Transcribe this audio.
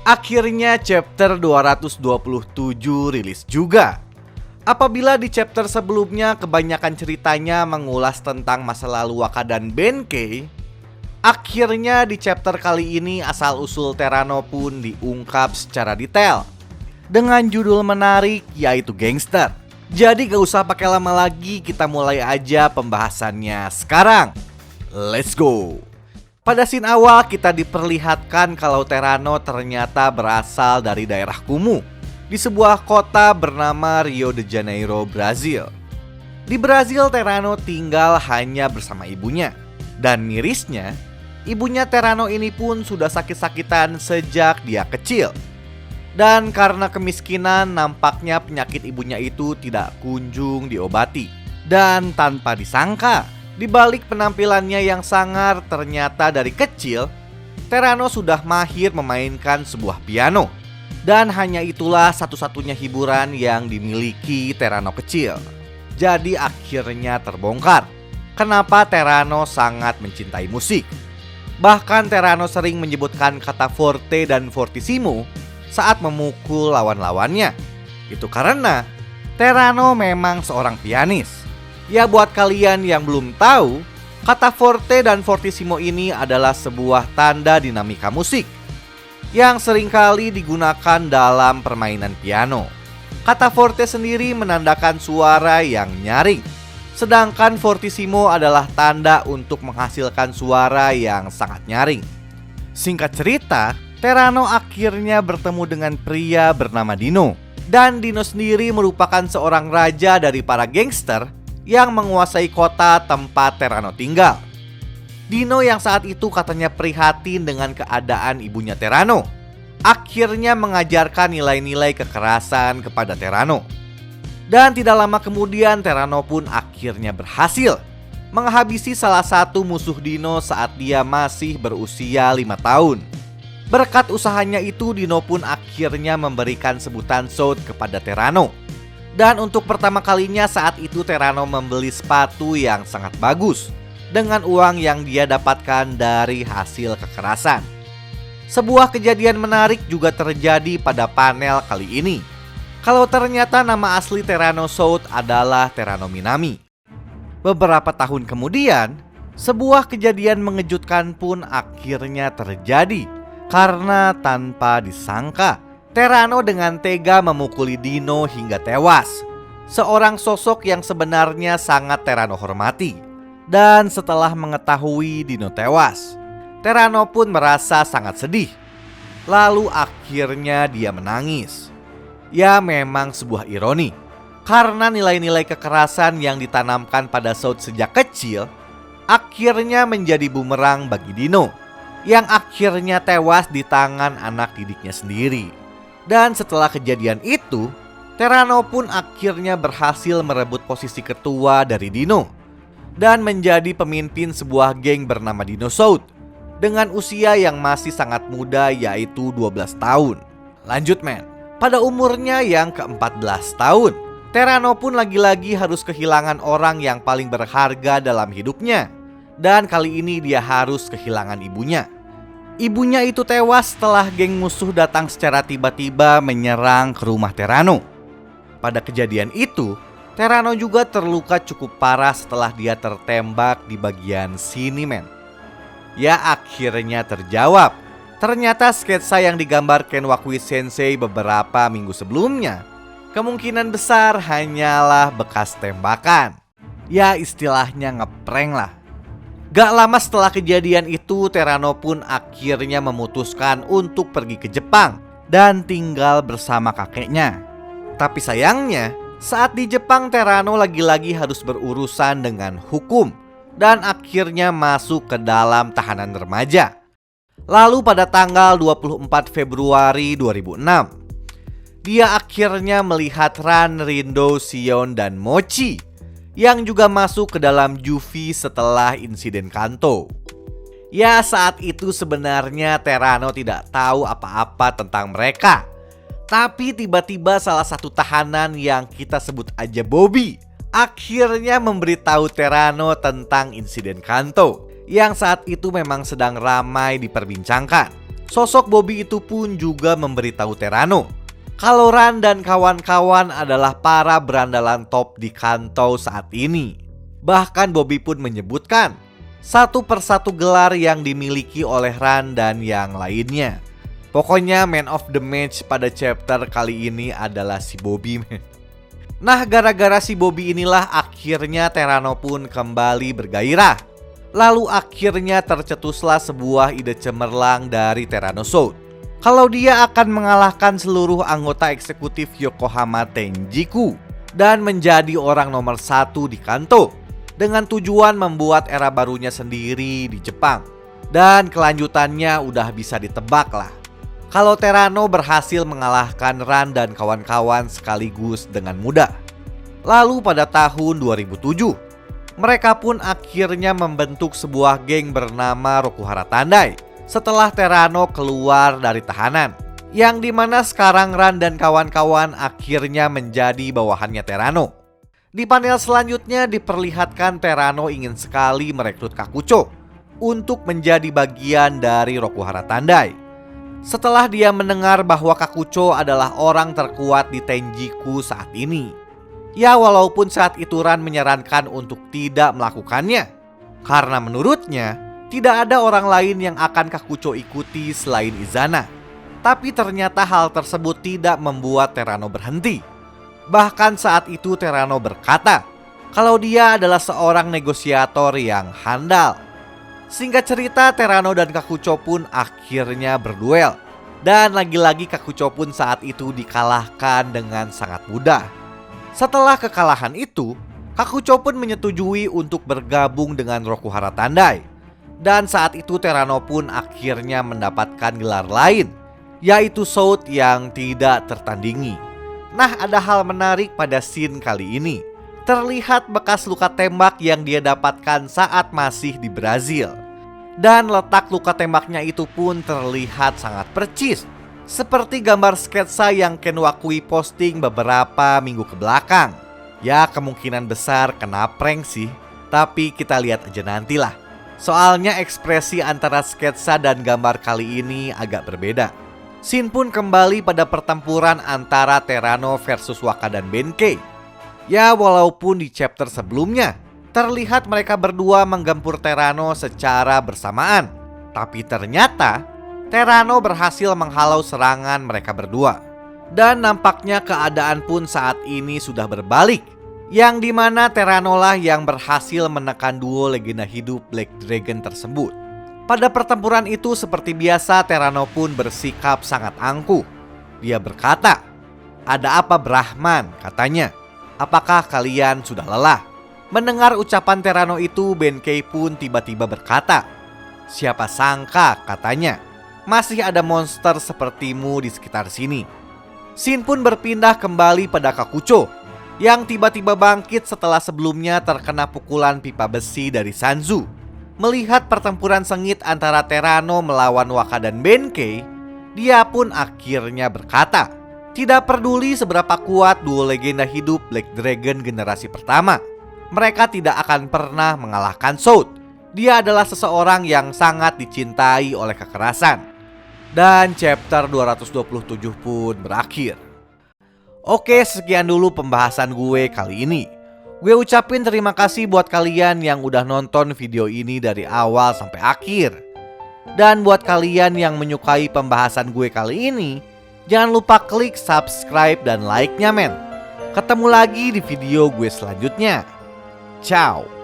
Akhirnya chapter 227 rilis juga. Apabila di chapter sebelumnya kebanyakan ceritanya mengulas tentang masa lalu Waka dan Benkei, akhirnya di chapter kali ini asal-usul Terano pun diungkap secara detail dengan judul menarik yaitu Gangster. Jadi gak usah pakai lama lagi, kita mulai aja pembahasannya sekarang. Let's go. Pada scene awal kita diperlihatkan kalau Terano ternyata berasal dari daerah kumuh di sebuah kota bernama Rio de Janeiro, Brazil. Di Brazil Terano tinggal hanya bersama ibunya. Dan mirisnya, ibunya Terano ini pun sudah sakit-sakitan sejak dia kecil. Dan karena kemiskinan, nampaknya penyakit ibunya itu tidak kunjung diobati. Dan tanpa disangka, di balik penampilannya yang sangar, ternyata dari kecil Terano sudah mahir memainkan sebuah piano. Dan hanya itulah satu-satunya hiburan yang dimiliki Terano kecil. Jadi akhirnya terbongkar kenapa Terano sangat mencintai musik. Bahkan Terano sering menyebutkan kata forte dan fortissimo saat memukul lawan-lawannya. Itu karena Terano memang seorang pianis. Ya, buat kalian yang belum tahu, kata forte dan fortissimo ini adalah sebuah tanda dinamika musik yang seringkali digunakan dalam permainan piano. Kata forte sendiri menandakan suara yang nyaring, sedangkan fortissimo adalah tanda untuk menghasilkan suara yang sangat nyaring. Singkat cerita, Terano akhirnya bertemu dengan pria bernama Dino. Dan Dino sendiri merupakan seorang raja dari para gangster yang menguasai kota tempat Terano tinggal. Dino yang saat itu katanya prihatin dengan keadaan ibunya Terano, akhirnya mengajarkan nilai-nilai kekerasan kepada Terano. Dan tidak lama kemudian Terano pun akhirnya berhasil menghabisi salah satu musuh Dino saat dia masih berusia 5 tahun. Berkat usahanya itu, Dino pun akhirnya memberikan sebutan Sout kepada Terano. Dan untuk pertama kalinya saat itu Terano membeli sepatu yang sangat bagus dengan uang yang dia dapatkan dari hasil kekerasan. Sebuah kejadian menarik juga terjadi pada panel kali ini. Kalau ternyata nama asli Terano Sout adalah Terano Minami. Beberapa tahun kemudian, sebuah kejadian mengejutkan pun akhirnya terjadi. Karena tanpa disangka, Terano dengan tega memukuli Dino hingga tewas. Seorang sosok yang sebenarnya sangat Terano hormati. Dan setelah mengetahui Dino tewas, Terano pun merasa sangat sedih. Lalu akhirnya dia menangis. Ya, memang sebuah ironi, karena nilai-nilai kekerasan yang ditanamkan pada Sout sejak kecil akhirnya menjadi bumerang bagi Dino, yang akhirnya tewas di tangan anak didiknya sendiri. Dan setelah kejadian itu, Terano pun akhirnya berhasil merebut posisi ketua dari Dino dan menjadi pemimpin sebuah geng bernama Dino Sout dengan usia yang masih sangat muda, yaitu 12 tahun. Lanjut men, pada umurnya yang ke-14 tahun, Terano pun lagi-lagi harus kehilangan orang yang paling berharga dalam hidupnya. Dan kali ini dia harus kehilangan ibunya. Ibunya itu tewas setelah geng musuh datang secara tiba-tiba menyerang ke rumah Terano. Pada kejadian itu, Terano juga terluka cukup parah setelah dia tertembak di bagian sini men. Ya, akhirnya terjawab. Ternyata sketsa yang digambar Ken Wakui Sensei beberapa minggu sebelumnya kemungkinan besar hanyalah bekas tembakan. Ya, istilahnya ngeprank lah. Gak lama setelah kejadian itu, Terano pun akhirnya memutuskan untuk pergi ke Jepang dan tinggal bersama kakeknya. Tapi sayangnya, saat di Jepang Terano lagi-lagi harus berurusan dengan hukum dan akhirnya masuk ke dalam tahanan remaja. Lalu pada tanggal 24 Februari 2006, dia akhirnya melihat Ran, Rindo, Sion, dan Mochi yang juga masuk ke dalam juvie setelah insiden Kanto. Ya, saat itu sebenarnya Terano tidak tahu apa-apa tentang mereka. Tapi tiba-tiba salah satu tahanan yang kita sebut aja Bobby akhirnya memberitahu Terano tentang insiden Kanto yang saat itu memang sedang ramai diperbincangkan. Sosok Bobby itu pun juga memberitahu Terrano kalau Ran dan kawan-kawan adalah para berandalan top di Kanto saat ini. Bahkan Bobby pun menyebutkan satu persatu gelar yang dimiliki oleh Ran dan yang lainnya. Pokoknya man of the match pada chapter kali ini adalah si Bobby. Nah, gara-gara si Bobby inilah akhirnya Terrano pun kembali bergairah. Lalu akhirnya tercetuslah sebuah ide cemerlang dari Terrano South kalau dia akan mengalahkan seluruh anggota eksekutif Yokohama Tenjiku dan menjadi orang nomor 1 di Kanto, dengan tujuan membuat era barunya sendiri di Jepang. Dan kelanjutannya udah bisa ditebak lah, kalau Terrano berhasil mengalahkan Ran dan kawan-kawan sekaligus dengan mudah. Lalu pada tahun 2007 mereka pun akhirnya membentuk sebuah geng bernama Rokuhara Tandai setelah Terrano keluar dari tahanan, yang dimana sekarang Ran dan kawan-kawan akhirnya menjadi bawahannya Terrano. Di panel selanjutnya diperlihatkan Terrano ingin sekali merekrut Kakucho untuk menjadi bagian dari Rokuhara Tandai. Setelah dia mendengar bahwa Kakucho adalah orang terkuat di Tenjiku saat ini. Ya, walaupun saat itu Ran menyarankan untuk tidak melakukannya, karena menurutnya tidak ada orang lain yang akan Kakucho ikuti selain Izana. Tapi ternyata hal tersebut tidak membuat Terrano berhenti. Bahkan saat itu Terrano berkata kalau dia adalah seorang negosiator yang handal. Singkat cerita, Terrano dan Kakucho pun akhirnya berduel. Dan lagi-lagi Kakucho pun saat itu dikalahkan dengan sangat mudah. Setelah kekalahan itu, Kakucho pun menyetujui untuk bergabung dengan Rokuhara Tandai. Dan saat itu Terrano pun akhirnya mendapatkan gelar lain, yaitu South yang tidak tertandingi. Nah, ada hal menarik pada scene kali ini. Terlihat bekas luka tembak yang dia dapatkan saat masih di Brazil. Dan letak luka tembaknya itu pun terlihat sangat percis, seperti gambar sketsa yang Ken Wakui posting beberapa minggu ke belakang. Ya, kemungkinan besar kena prank sih, tapi kita lihat aja nantilah. Soalnya ekspresi antara sketsa dan gambar kali ini agak berbeda. Scene pun kembali pada pertempuran antara Terrano versus Waka dan Benkei. Ya, walaupun di chapter sebelumnya terlihat mereka berdua menggempur Terrano secara bersamaan, tapi ternyata Terrano berhasil menghalau serangan mereka berdua. Dan nampaknya keadaan pun saat ini sudah berbalik, yang dimana Terrano lah yang berhasil menekan duo legenda hidup Black Dragon tersebut. Pada pertempuran itu seperti biasa Terrano pun bersikap sangat angkuh. Dia berkata, "Ada apa Brahman?" katanya. "Apakah kalian sudah lelah?" Mendengar ucapan Terrano itu, Benkei pun tiba-tiba berkata, "Siapa sangka," katanya, "masih ada monster sepertimu di sekitar sini." Scene pun berpindah kembali pada Kakucho yang tiba-tiba bangkit setelah sebelumnya terkena pukulan pipa besi dari Sanzu. Melihat pertempuran sengit antara Terrano melawan Waka dan Benkei, dia pun akhirnya berkata, tidak peduli seberapa kuat duo legenda hidup Black Dragon generasi pertama, mereka tidak akan pernah mengalahkan South. Dia adalah seseorang yang sangat dicintai oleh kekerasan. Dan chapter 227 pun berakhir. Oke, sekian dulu pembahasan gue kali ini. Gue ucapin terima kasih buat kalian yang udah nonton video ini dari awal sampai akhir. Dan buat kalian yang menyukai pembahasan gue kali ini, jangan lupa klik subscribe dan like-nya men. Ketemu lagi di video gue selanjutnya. Ciao.